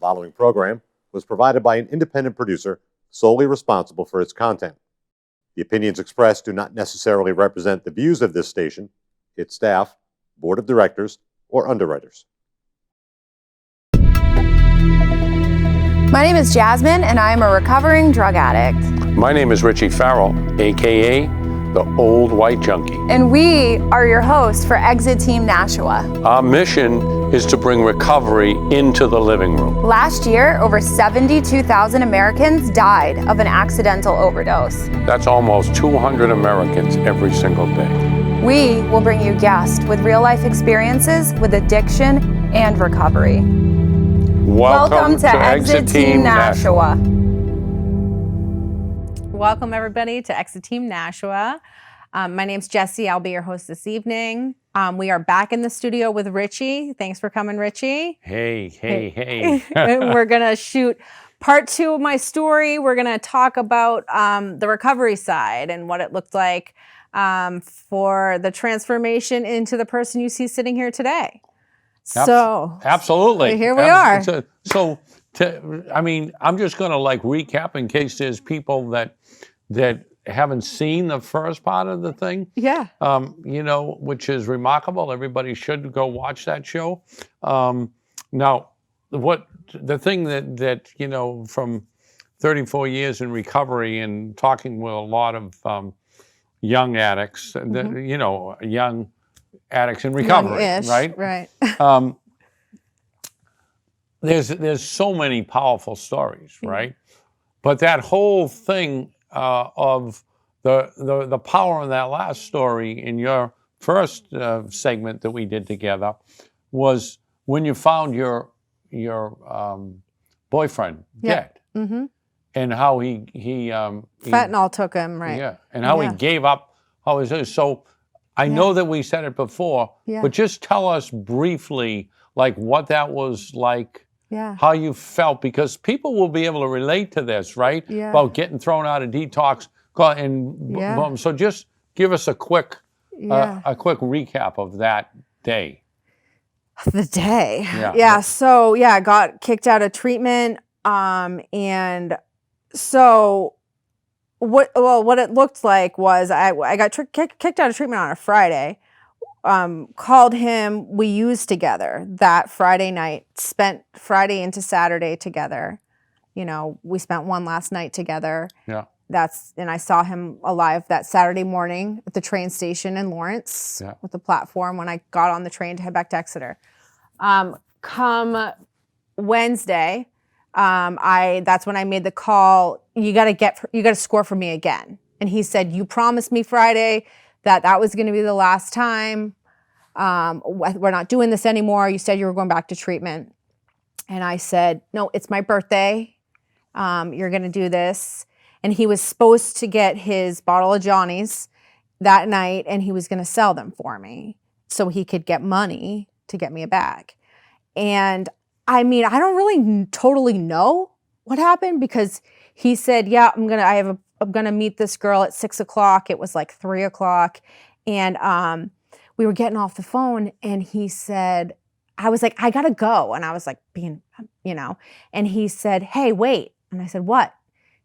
following program was provided by an independent producer solely responsible for its content. The opinions expressed do not necessarily represent the views of this station, its staff, board of directors, or underwriters. My name is Jasmine, and I am a recovering drug addict. My name is Richie Farrell, a.k.a. the Old White Junkie. And we are your hosts for Exit Team Nashua. Our mission is to bring recovery into the living room. Last year, over 72,000 Americans died of an accidental overdose. That's almost 200 Americans every single day. We will bring you guests with real-life experiences with addiction and recovery. Welcome to Exit Team Nashua. Welcome, everybody, to Exit Team Nashua. My name's Jessie. I'll be your host this evening. We are back in the studio with Richie. Thanks for coming, Richie. Hey. We're going to shoot part 2 of my story. We're going to talk about the recovery side and what it looked like for the transformation into the person you see sitting here today. So absolutely. Here we are. I'm just going to recap in case there's people that haven't seen the first part of the thing. Yeah. Which is remarkable. Everybody should go watch that show. Now, the thing that from 34 years in recovery and talking with a lot of young addicts, young addicts in recovery, right? There's so many powerful stories, right? But that whole thing of the power in that last story in your first segment that we did together was when you found your boyfriend dead, and how he fentanyl took him, right? Yeah, and how he gave up. So I know that we said it before, but just tell us briefly what that was like, how you felt, because people will be able to relate to this, right? Yeah. About getting thrown out of detox, and so just give us a quick recap of that day. The day. Yeah. So I got kicked out of treatment, and so what it looked like was I got kicked out of treatment on a Friday. Called him. We used together that Friday night. Spent Friday into Saturday together. We spent one last night together. Yeah. And I saw him alive that Saturday morning at the train station in Lawrence with the platform when I got on the train to head back to Exeter. Come Wednesday, that's when I made the call. You got to score for me again. And he said, "You promised me Friday that was going to be the last time. We're not doing this anymore. You said you were going back to treatment." And I said, "No, it's my birthday. You're going to do this." And he was supposed to get his bottle of Johnny's that night, and he was going to sell them for me so he could get money to get me a bag. And I don't really totally know what happened, because he said, "Yeah, I'm gonna meet this girl at 6:00. It was like 3:00. And we were getting off the phone, and he said, I was like, "I gotta go." And I was like being, and he said, "Hey, wait." And I said, "What?"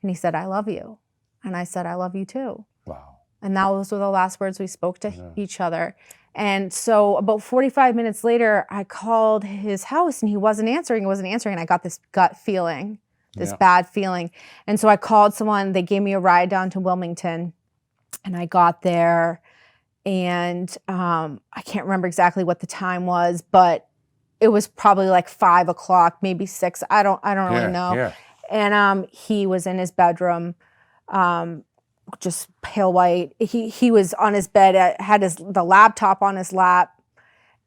And he said, "I love you." And I said, "I love you too." Wow. And those were the last words we spoke to each other. And so about 45 minutes later, I called his house, and he wasn't answering. And I got this gut feeling. This bad feeling. And so I called someone. They gave me a ride down to Wilmington, and I got there, and I can't remember exactly what the time was, but it was probably like 5:00, maybe 6. I don't really know. Yeah. And he was in his bedroom, just pale white. He was on his bed, had the laptop on his lap,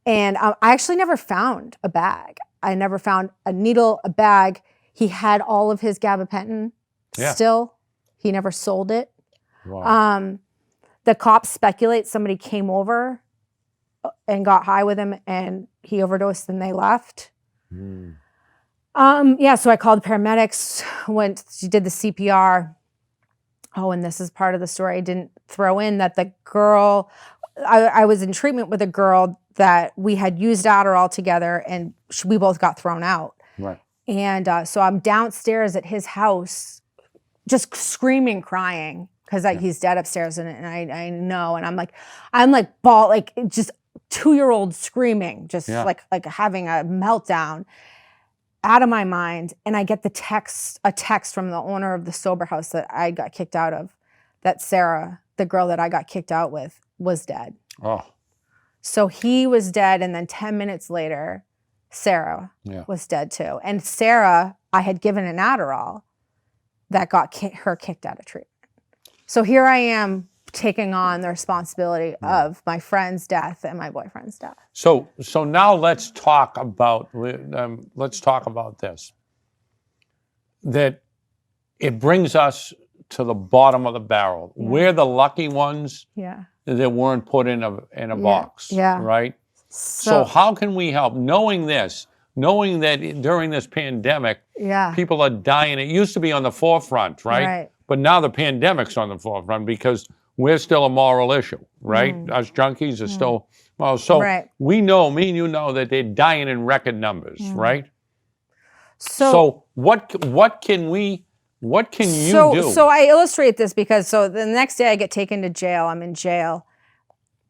and I actually never found a bag. I never found a needle, a bag. He had all of his gabapentin still. He never sold it. Wow. The cops speculate somebody came over and got high with him, and he overdosed, and they left. So I called the paramedics, did the CPR. Oh, and this is part of the story I didn't throw in, that the girl, I was in treatment with a girl that we had used Adderall together, and we both got thrown out. Right. And so I'm downstairs at his house, just screaming, crying, because he's dead upstairs, and I know, and I'm like just 2-year-old screaming, just like having a meltdown, out of my mind. And I get a text from the owner of the sober house that I got kicked out of, that Sarah, the girl that I got kicked out with, was dead. Oh. So he was dead, and then 10 minutes later, Sarah was dead too. And Sarah, I had given an Adderall that got her kicked out of treatment. So here I am taking on the responsibility of my friend's death and my boyfriend's death. So now let's talk about this. That it brings us to the bottom of the barrel. Yeah. We're the lucky ones that weren't put in a box, right? So how can we help? Knowing that during this pandemic, people are dying. It used to be on the forefront, right? But now the pandemic's on the forefront because we're still a moral issue, right? Us junkies are still, well, so we know, me and you know, that they're dying in record numbers, right? So what can you do? So I illustrate this because the next day I get taken to jail. I'm in jail.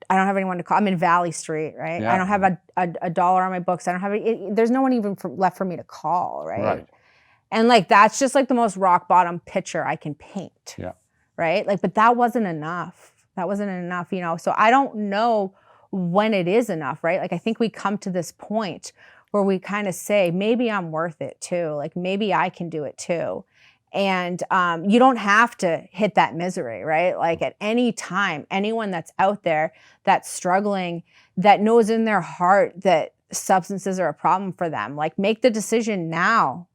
I don't have anyone to call. I'm in Valley Street, right? I don't have a dollar on my books. I don't have there's no one even left for me to call, right? And that's just the most rock bottom picture I can paint. Right? But that wasn't enough. That wasn't enough, So I don't know when it is enough, right? I think we come to this point where we kind of say, maybe I'm worth it too. Maybe I can do it too. And you don't have to hit that misery, right? At any time, anyone that's out there that's struggling, that knows in their heart that substances are a problem for them, make the decision now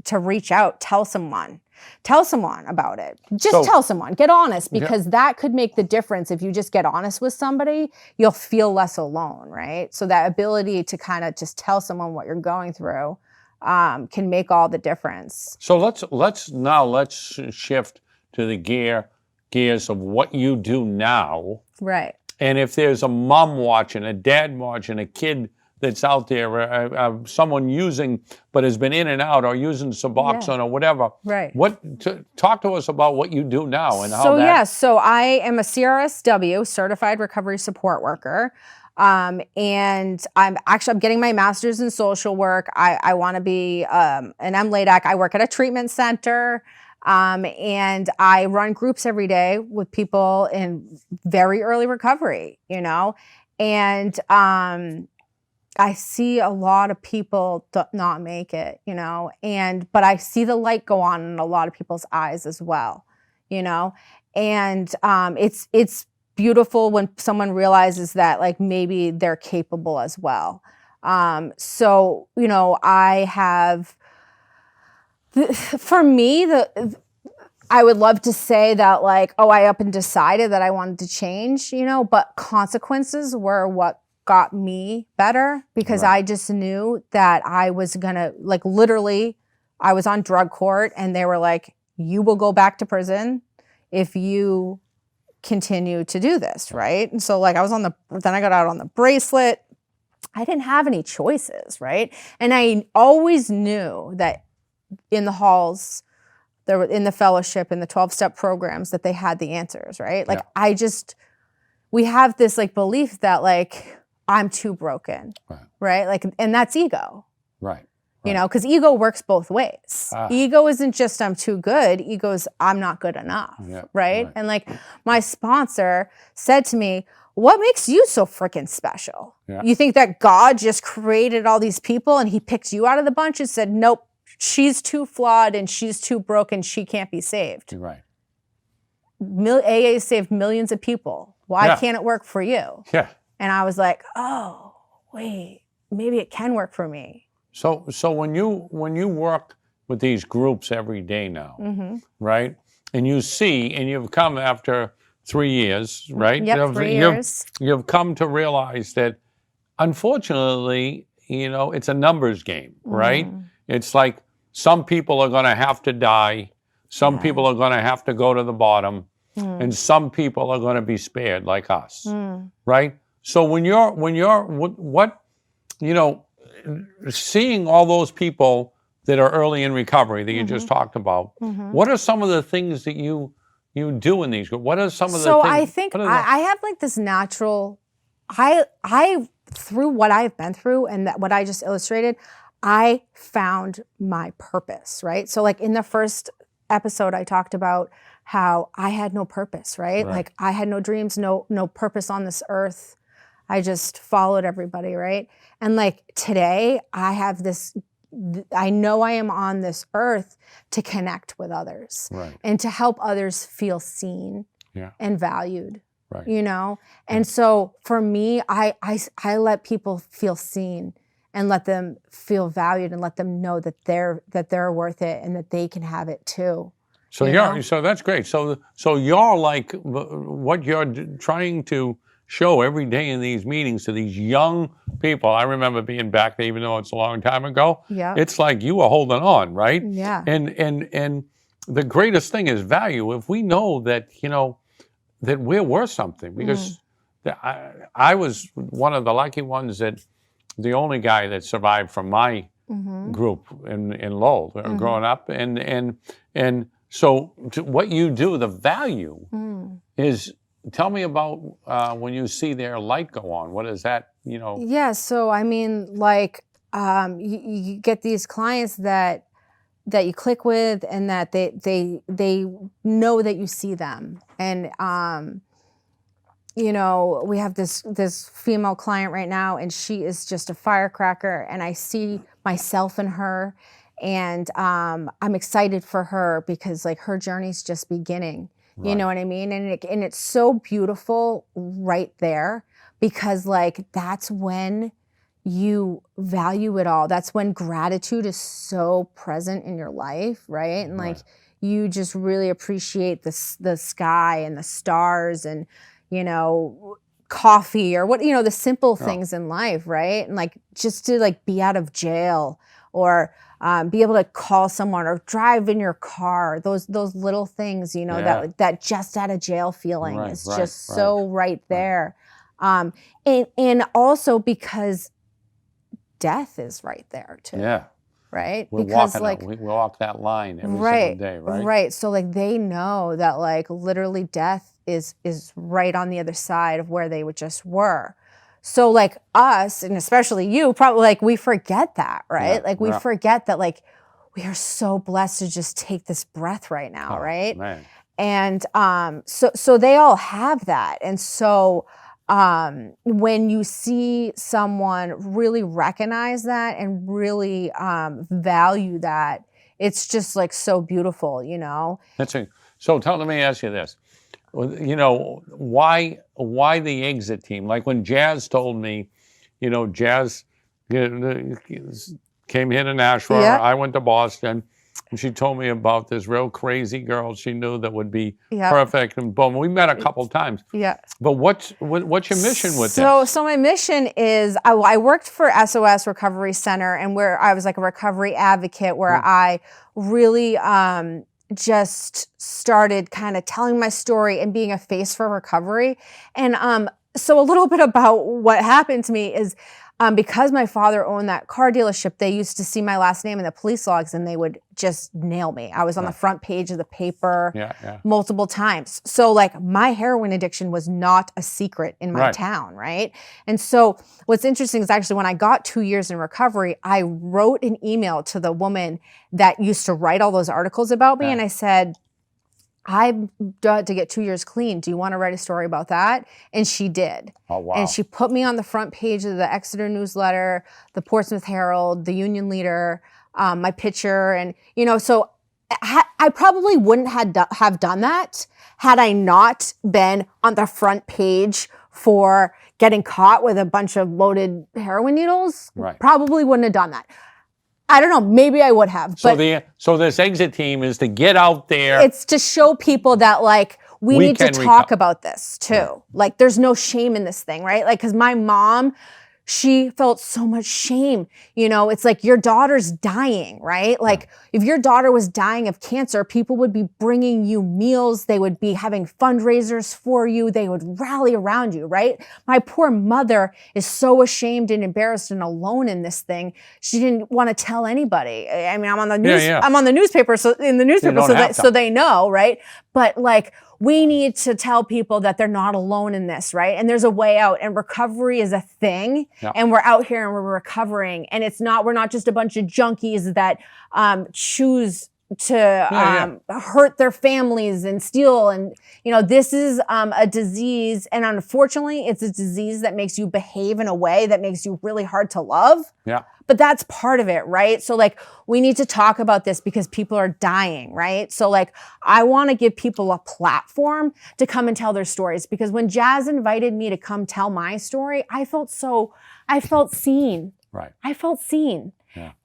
to reach out, tell someone about it. Just tell someone, get honest, because that could make the difference. If you just get honest with somebody, you'll feel less alone, right? So that ability to kind of just tell someone what you're going through can make all the difference. So let's shift to the gears of what you do now. Right. And if there's a mom watching, a dad watching, a kid that's out there, someone using but has been in and out or using Suboxone or whatever. Right. Talk to us about what you do now and how So I am a CRSW, Certified Recovery Support Worker. And I'm getting my master's in social work. I want to be an MLADAC. I work at a treatment center. And I run groups every day with people in very early recovery, and I see a lot of people not make it, but I see the light go on in a lot of people's eyes as well, and it's beautiful when someone realizes that maybe they're capable as well. So I have, for me, I would love to say that I up and decided that I wanted to change, but consequences were what got me better, because I just knew that I was gonna, literally, I was on drug court and they were like, you will go back to prison if you continue to do this, right? And so I was then I got out on the bracelet. I didn't have any choices, right? And I always knew that in the halls, there were in the fellowship, in the 12-step programs, that they had the answers, right? We have this belief that I'm too broken, right? And that's ego. Right. Because ego works both ways. Ego isn't just I'm too good. Ego is I'm not good enough, right? And my sponsor said to me, what makes you so freaking special? You think that God just created all these people and he picked you out of the bunch and said, nope, she's too flawed and she's too broken. She can't be saved. Right. AA saved millions of people. Why can't it work for you? Yeah. And I was like, oh, wait, maybe it can work for me. So when you work with these groups every day now, right? And you see, and you've come after 3 years, right? Yep, 3 years. You've come to realize that, unfortunately, it's a numbers game, right? It's some people are going to have to die, some people are going to have to go to the bottom, and some people are going to be spared, like us, right? So when you're seeing all those people that are early in recovery that you just talked about. What are some of the things that you do in these groups? What are some of the things? So I think I have like this natural, I through what I've been through and what I just illustrated, I found my purpose, right? So like in the first episode, I talked about how I had no purpose, right? Like I had no dreams, no purpose on this earth. I just followed everybody, right? And like today, I have this, I know I am on this earth to connect with others and to help others feel seen and valued, you know? And so for me, I let people feel seen and let them feel valued and let them know that they're worth it and that they can have it too. So so that's great. So you're like what you're trying to show every day in these meetings to these young people. I remember being back there, even though it's a long time ago. Yeah. It's like you were holding on, right? Yeah. And the greatest thing is value. If we know that, you know, that we're worth something, because I was one of the lucky ones that the only guy that survived from my group in Lowell growing up. And so what you do, the value is, tell me about when you see their light go on. What is that, you know? Yeah, so I mean, like, you get these clients that you click with and that they know that you see them. And, you know, we have this female client right now, and she is just a firecracker, and I see myself in her, and I'm excited for her because like her journey's just beginning. You know what I mean? And it's so beautiful right there, because like that's when you value it all. That's when gratitude is so present in your life, right? And like you just really appreciate the sky and the stars and, you know, coffee or what, you know, the simple things in life, right? And like just to like be out of jail or be able to call someone or drive in your car, those little things, you know, that just out of jail feeling is just so right there. And also because death is right there too. Yeah. Right? We walk that line every single day, right? Right. So like they know that like literally death is right on the other side of where they just were. So like us, and especially you, probably like we forget that, right? Yeah, like we forget that like we are so blessed to just take this breath right now, right? Man. And so they all have that. And so when you see someone really recognize that and really value that, it's just like so beautiful, you know? So let me ask you this. You know, why the exit team? Like when Jazz told me, you know, Jazz came here to Nashua, I went to Boston, and she told me about this real crazy girl she knew that would be perfect, and boom, we met a couple times. Yeah. But what's your mission with this? So my mission is, I worked for SOS Recovery Center, and where I was like a recovery advocate, where I really just started kind of telling my story and being a face for recovery. And so a little bit about what happened to me is because my father owned that car dealership, they used to see my last name in the police logs and they would just nail me. I was on the front page of the paper multiple times. So like my heroin addiction was not a secret in my town, right? And so what's interesting is actually when I got 2 years in recovery, I wrote an email to the woman that used to write all those articles about me. And I said, I'm done to get 2 years clean. Do you want to write a story about that? And she did. Oh, wow. And she put me on the front page of the Exeter newsletter, the Portsmouth Herald, the Union Leader, my picture. And, you know, so I probably wouldn't have done that had I not been on the front page for getting caught with a bunch of loaded heroin needles. Right. Probably wouldn't have done that. I don't know. Maybe I would have. But so this exit team is to get out there. It's to show people that like we need to talk about this too. Right. Like there's no shame in this thing, right? Like because my mom, she felt so much shame. You know, it's like your daughter's dying, right? Like if your daughter was dying of cancer, people would be bringing you meals. They would be having fundraisers for you. They would rally around you, right? My poor mother is so ashamed and embarrassed and alone in this thing. She didn't want to tell anybody. I mean, I'm on the news. I'm on the newspaper, so so they know, right? But like, we need to tell people that they're not alone in this, right? And there's a way out, and recovery is a thing. And we're out here and we're recovering, and we're not just a bunch of junkies that choose to hurt their families and steal. And, you know, this is a disease, and unfortunately it's a disease that makes you behave in a way that makes you really hard to love. But that's part of it, right? So like, we need to talk about this because people are dying, right? So like, I want to give people a platform to come and tell their stories, because when Jazz invited me to come tell my story, I felt seen. Right. I felt seen.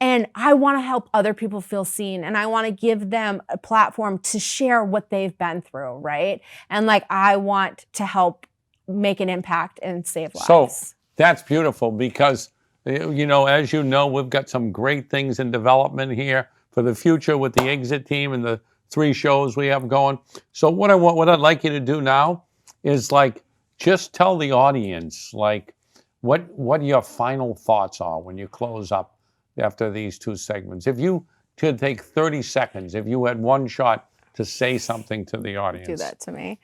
And I want to help other people feel seen, and I want to give them a platform to share what they've been through, right? And like, I want to help make an impact and save lives. So that's beautiful, because you know, as you know, we've got some great things in development here for the future with the Exit team and the 3 shows we have going. So what I'd like you to do now is like, just tell the audience like what your final thoughts are when you close up after these 2 segments. If you could take 30 seconds, if you had one shot to say something to the audience. Do that to me.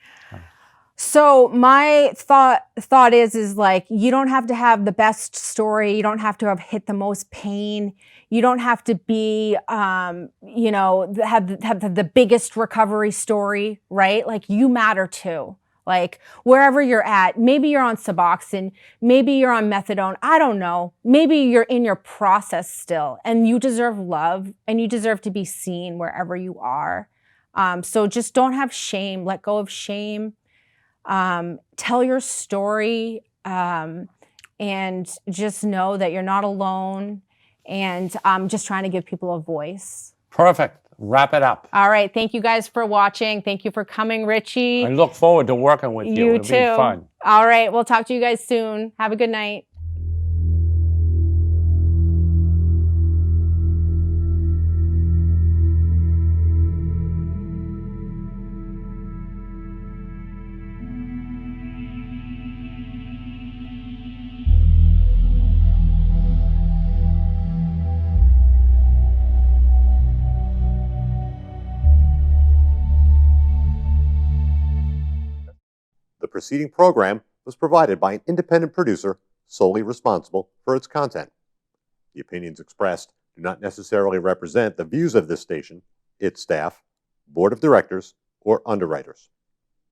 So my thought is like, you don't have to have the best story. You don't have to have hit the most pain. You don't have to be, you know, have the biggest recovery story, right? Like, you matter too. Like, wherever you're at, maybe you're on Suboxone, maybe you're on methadone, I don't know. Maybe you're in your process still, and you deserve love, and you deserve to be seen wherever you are. So just don't have shame. Let go of shame. Tell your story, and just know that you're not alone, and I'm just trying to give people a voice. Perfect. Wrap it up. All right. Thank you guys for watching. Thank you for coming, Richie. I look forward to working with you. You It'll too. be fun. All right. We'll talk to you guys soon. Have a good night. The preceding program was provided by an independent producer solely responsible for its content. The opinions expressed do not necessarily represent the views of this station, its staff, board of directors, or underwriters.